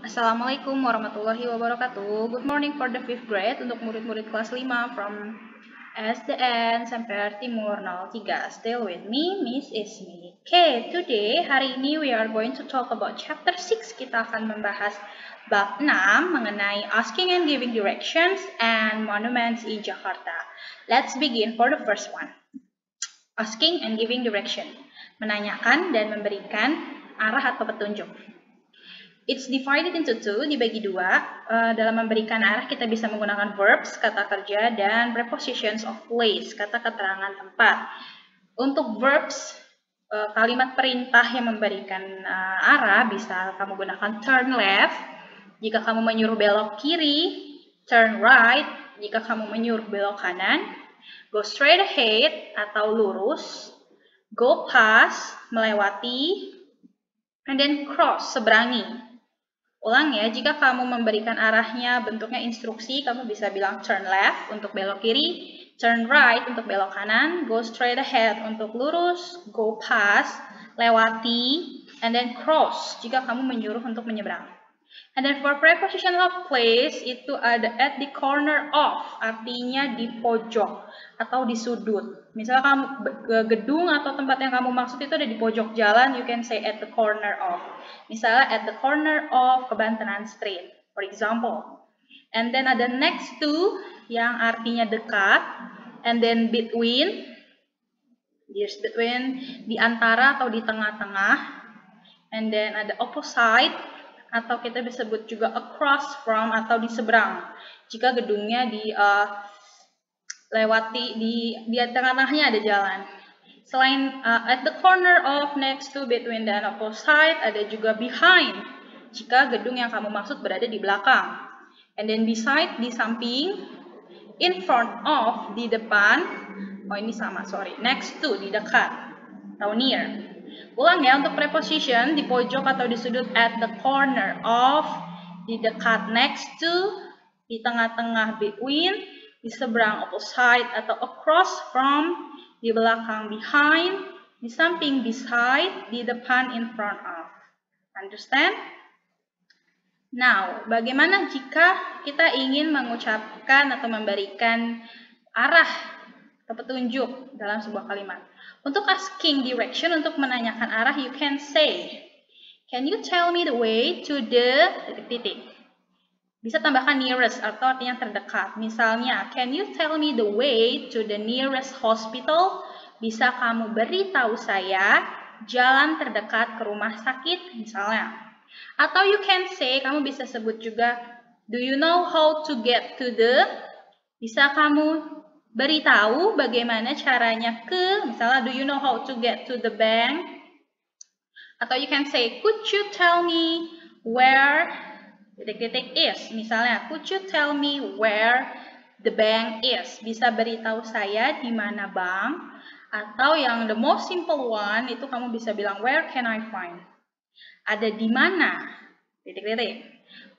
Assalamualaikum warahmatullahi wabarakatuh. Good morning for the 5th grade untuk murid-murid kelas 5 from SDN Semper Timur 03. Still with me, Miss Ismi. Okay, today, hari ini we are going to talk about chapter 6. Kita akan membahas bab 6 mengenai asking and giving directions and monuments in Jakarta. Let's begin for the first one. Asking and giving direction. Menanyakan dan memberikan arah atau petunjuk. It's divided into two, dibagi dua. Dalam memberikan arah kita bisa menggunakan verbs, kata kerja, dan prepositions of place, kata keterangan tempat. Untuk verbs, kalimat perintah yang memberikan arah bisa kamu gunakan turn left, jika kamu menyuruh belok kiri, turn right, jika kamu menyuruh belok kanan, go straight ahead atau lurus, go past, melewati, and then cross, seberangi. Ulang ya, jika kamu memberikan arahnya bentuknya instruksi, kamu bisa bilang turn left untuk belok kiri, turn right untuk belok kanan, go straight ahead untuk lurus, go past, lewati, and then cross jika kamu menyuruh untuk menyeberang. And then for preposition of place, itu ada at the corner of, artinya di pojok atau di sudut. Misalnya kamu gedung atau tempat yang kamu maksud itu ada di pojok jalan, you can say at the corner of. Misalnya at the corner of Kebantenan Street, for example. And then ada next to, yang artinya dekat. And then between, here's between, di antara atau di tengah-tengah. And then ada opposite, atau kita bisa sebut juga across from atau di seberang. Jika gedungnya lewati di tengah-tengahnya ada jalan. Selain at the corner of, next to, between, dan opposite, ada juga behind. Jika gedung yang kamu maksud berada di belakang. And then beside, di samping, in front of, di depan. Oh ini sama, sorry. Next to, di dekat atau near. Ulang ya, untuk preposition di pojok atau di sudut at the corner of, di dekat next to, di tengah-tengah between, di seberang opposite atau across from, di belakang behind, di samping beside, di depan in front of. Understand? Now, bagaimana jika kita ingin mengucapkan atau memberikan arah atau petunjuk dalam sebuah kalimat? Untuk asking direction, untuk menanyakan arah, you can say, can you tell me the way to the titik-titik? Bisa tambahkan nearest atau artinya terdekat. Misalnya, can you tell me the way to the nearest hospital? Bisa kamu beritahu saya jalan terdekat ke rumah sakit, misalnya. Atau you can say, kamu bisa sebut juga, do you know how to get to the? Bisa kamu beritahu bagaimana caranya ke, misalnya, do you know how to get to the bank? Atau you can say, could you tell me where titik-titik is? Misalnya, could you tell me where the bank is? Bisa beritahu saya di mana bank. Atau yang the most simple one, itu kamu bisa bilang, where can I find? Ada di mana? Titik-titik.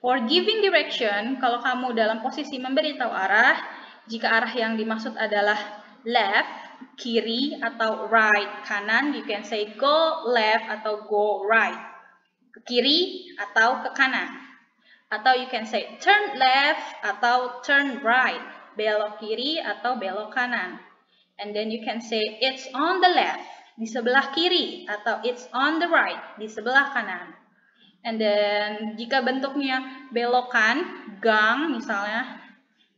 For giving direction, kalau kamu dalam posisi memberitahu arah, jika arah yang dimaksud adalah left, kiri, atau right, kanan, you can say go left atau go right. Ke kiri atau ke kanan. Atau you can say turn left atau turn right. Belok kiri atau belok kanan. And then you can say it's on the left, di sebelah kiri, atau it's on the right, di sebelah kanan. And then jika bentuknya belokan, gang misalnya,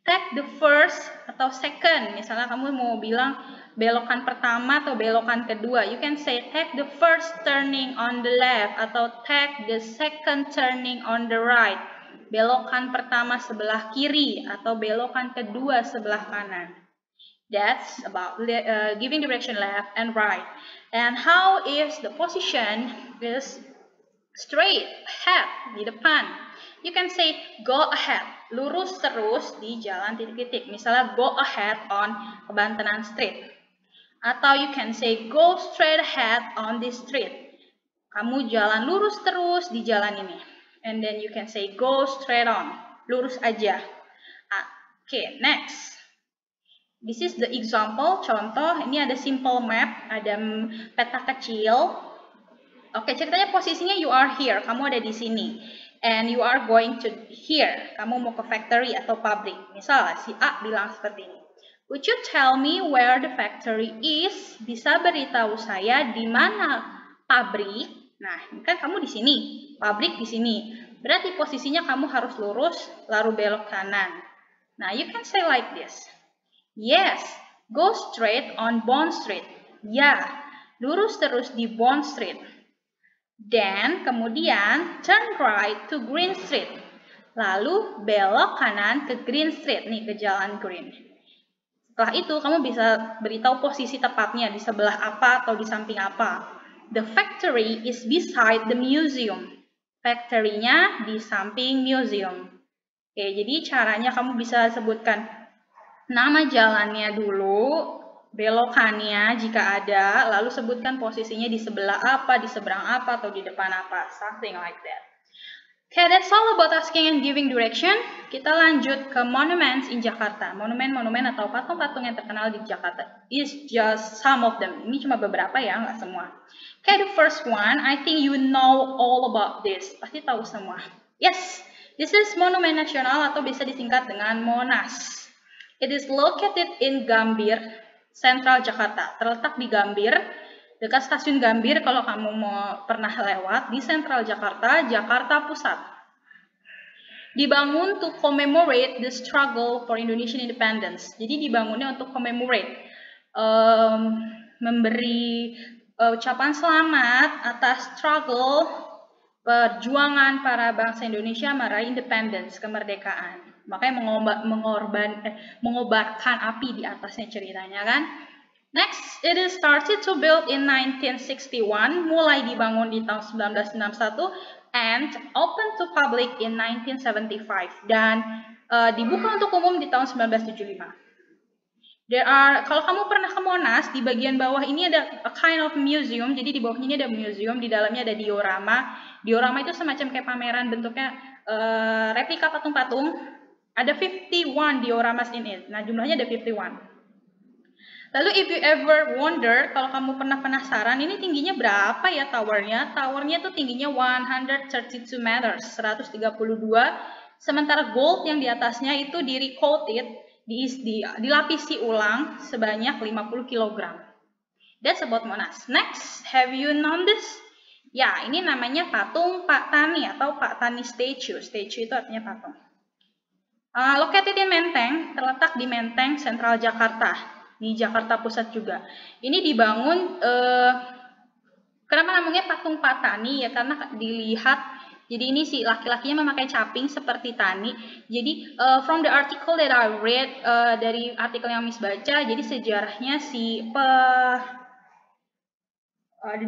take the first atau second. Misalnya kamu mau bilang belokan pertama atau belokan kedua, you can say take the first turning on the left atau take the second turning on the right. Belokan pertama sebelah kiri atau belokan kedua sebelah kanan. That's about giving direction left and right. And how is the position is straight, ahead, di depan. You can say go ahead, lurus terus di jalan titik-titik. Misalnya go ahead on Kebantenan Street. Atau you can say go straight ahead on this street. Kamu jalan lurus terus di jalan ini. And then you can say go straight on, lurus aja. Okay, next. This is the example, contoh. Ini ada simple map, ada peta kecil. Oke, ceritanya posisinya you are here, kamu ada di sini. and you are going to here. Kamu mau ke factory atau pabrik. Misal si A bilang seperti ini. Would you tell me where the factory is? Bisa beritahu saya di mana pabrik? Nah, ini kan kamu di sini, pabrik di sini. Berarti posisinya kamu harus lurus, lalu belok kanan. Nah, you can say like this. Yes, go straight on Bond Street. Ya, lurus terus di Bond Street. Then, kemudian turn right to Green Street. Lalu belok kanan ke Green Street, nih ke jalan Green. Setelah itu, kamu bisa beritahu posisi tepatnya di sebelah apa atau di samping apa. The factory is beside the museum. Factory-nya di samping museum. Oke, jadi caranya kamu bisa sebutkan nama jalannya dulu, belokannya jika ada, lalu sebutkan posisinya di sebelah apa, di seberang apa, atau di depan apa. Something like that. Okay, that's all about asking and giving direction. Kita lanjut ke monuments in Jakarta. Monumen-monumen atau patung-patung yang terkenal di Jakarta. Is just some of them. Ini cuma beberapa ya, nggak semua. Okay, the first one, I think you know all about this. Pasti tahu semua. Yes, this is Monumen Nasional atau bisa disingkat dengan Monas. It is located in Gambir, Central Jakarta. Terletak di Gambir, dekat stasiun Gambir kalau kamu mau pernah lewat di Central Jakarta, Jakarta Pusat. Dibangun to commemorate the struggle for Indonesian independence. Jadi dibangunnya untuk commemorate, memberi ucapan selamat atas struggle perjuangan para bangsa Indonesia meraih independence, kemerdekaan. Makanya mengobarkan api di atasnya ceritanya kan. Next, it is started to build in 1961, mulai dibangun di tahun 1961, and open to public in 1975, dan dibuka untuk umum di tahun 1975. Kalau kamu pernah ke Monas, di bagian bawah ini ada a kind of museum, jadi di bawahnya ini ada museum, di dalamnya ada diorama. Diorama itu semacam kayak pameran bentuknya replika patung-patung. Ada 51 dioramas in it. Nah, jumlahnya ada 51. Lalu if you ever wonder, kalau kamu pernah penasaran, ini tingginya berapa ya towernya? Towernya itu tingginya 132 meters, 132. Sementara gold yang di atasnya itu di-recoated, dilapisi ulang sebanyak 50 kg. That's about Monas. Next, have you known this? Ya, ini namanya patung Pak Tani atau Pak Tani statue. Statue itu artinya patung. Located in Menteng, terletak di Menteng, Sentral Jakarta, di Jakarta Pusat juga. Ini dibangun, kenapa namanya patung Pak Tani ya? Karena dilihat. Jadi ini si laki-lakinya memakai caping seperti tani. Jadi from the article that I read, dari artikel yang Miss baca, jadi sejarahnya si the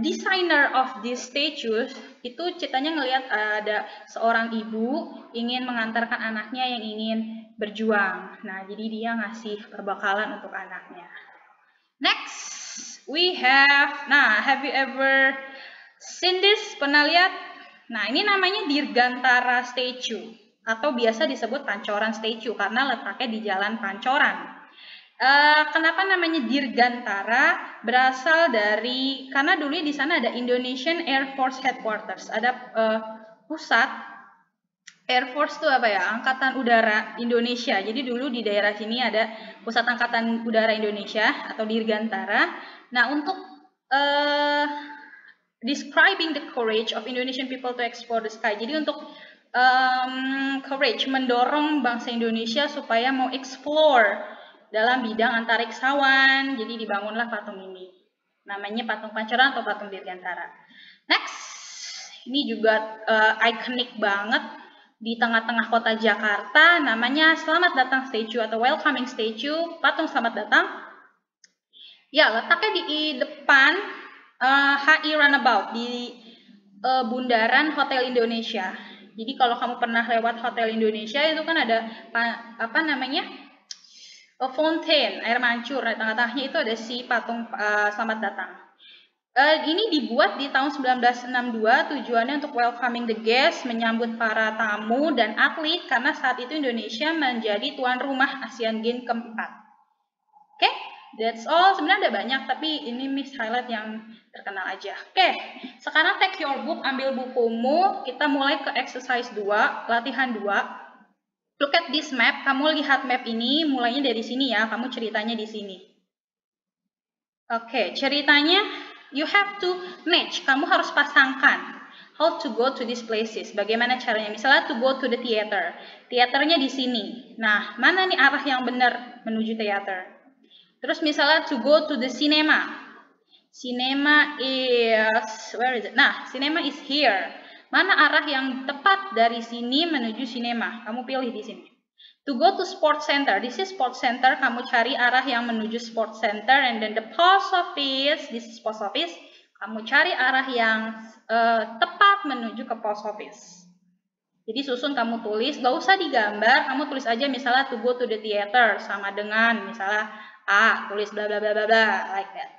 designer of these statues itu ceritanya ngelihat ada seorang ibu ingin mengantarkan anaknya yang ingin berjuang. Nah, jadi dia ngasih perbekalan untuk anaknya. Next, we have, have you ever seen this? Pernah lihat? Nah, ini namanya Dirgantara Statue atau biasa disebut Pancoran Statue karena letaknya di Jalan Pancoran. Kenapa namanya Dirgantara? Berasal dari karena dulu di sana ada Indonesian Air Force Headquarters, ada pusat Air Force itu apa ya? Angkatan Udara Indonesia. Jadi dulu di daerah sini ada pusat Angkatan Udara Indonesia atau Dirgantara. Nah, untuk describing the courage of Indonesian people to explore the sky. Jadi untuk courage, mendorong bangsa Indonesia supaya mau explore dalam bidang antariksawan. Jadi dibangunlah patung ini. Namanya patung Pancoran atau patung Dirgantara. Next, ini juga ikonik banget di tengah-tengah kota Jakarta. Namanya Selamat Datang Statue atau Welcoming Statue, patung selamat datang. Ya, letaknya di depan HI Runabout di bundaran Hotel Indonesia. Jadi kalau kamu pernah lewat Hotel Indonesia itu kan ada fountain, air mancur. Di tengah-tengahnya itu ada si patung selamat datang. Ini dibuat di tahun 1962, tujuannya untuk welcoming the guests, menyambut para tamu dan atlet karena saat itu Indonesia menjadi tuan rumah Asian Games keempat. Oke? that's all. Sebenarnya ada banyak, tapi ini Miss highlight yang terkenal aja. Oke, sekarang take your book, ambil bukumu. Kita mulai ke exercise 2, latihan 2. Look at this map. Kamu lihat map ini, mulainya dari sini ya. Kamu ceritanya di sini. Oke, ceritanya you have to match. Kamu harus pasangkan. How to go to these places. Bagaimana caranya? Misalnya to go to the theater. Teaternya di sini. Nah, mana nih arah yang benar menuju teater? Terus misalnya to go to the cinema. Cinema is, where is it? Nah, cinema is here. Mana arah yang tepat dari sini menuju cinema? Kamu pilih di sini. To go to sports center. This is sports center. Kamu cari arah yang menuju sports center. And then the post office. This is post office. Kamu cari arah yang tepat menuju ke post office. Jadi susun kamu tulis. Gak usah digambar. Kamu tulis aja misalnya to go to the theater. Sama dengan misalnya A. Tulis bla bla bla bla bla. Like that.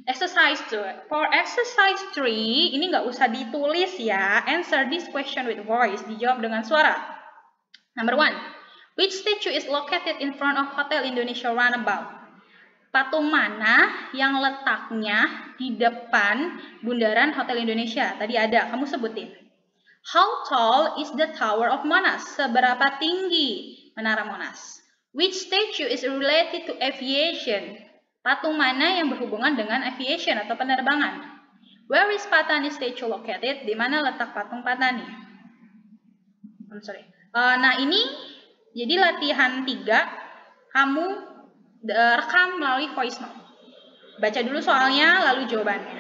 Exercise 2. For exercise 3, ini nggak usah ditulis ya. Answer this question with voice. Dijawab dengan suara. Number 1. Which statue is located in front of Hotel Indonesia Runabout? Patung mana yang letaknya di depan bundaran Hotel Indonesia? Tadi ada, kamu sebutin. How tall is the Tower of Monas? Seberapa tinggi Menara Monas? Which statue is related to aviation? Patung mana yang berhubungan dengan aviation atau penerbangan? Where is Patani statue located? Di mana letak patung Patani? Nah ini jadi latihan 3. Kamu rekam melalui voice note. Baca dulu soalnya, lalu jawabannya.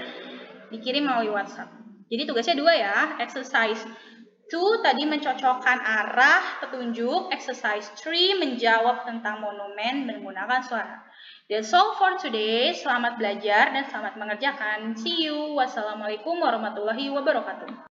Dikirim melalui WhatsApp. Jadi tugasnya 2 ya. Exercise 2 tadi mencocokkan arah petunjuk. Exercise 3 menjawab tentang monumen menggunakan suara. That's all for today. Selamat belajar dan selamat mengerjakan. See you. Wassalamualaikum warahmatullahi wabarakatuh.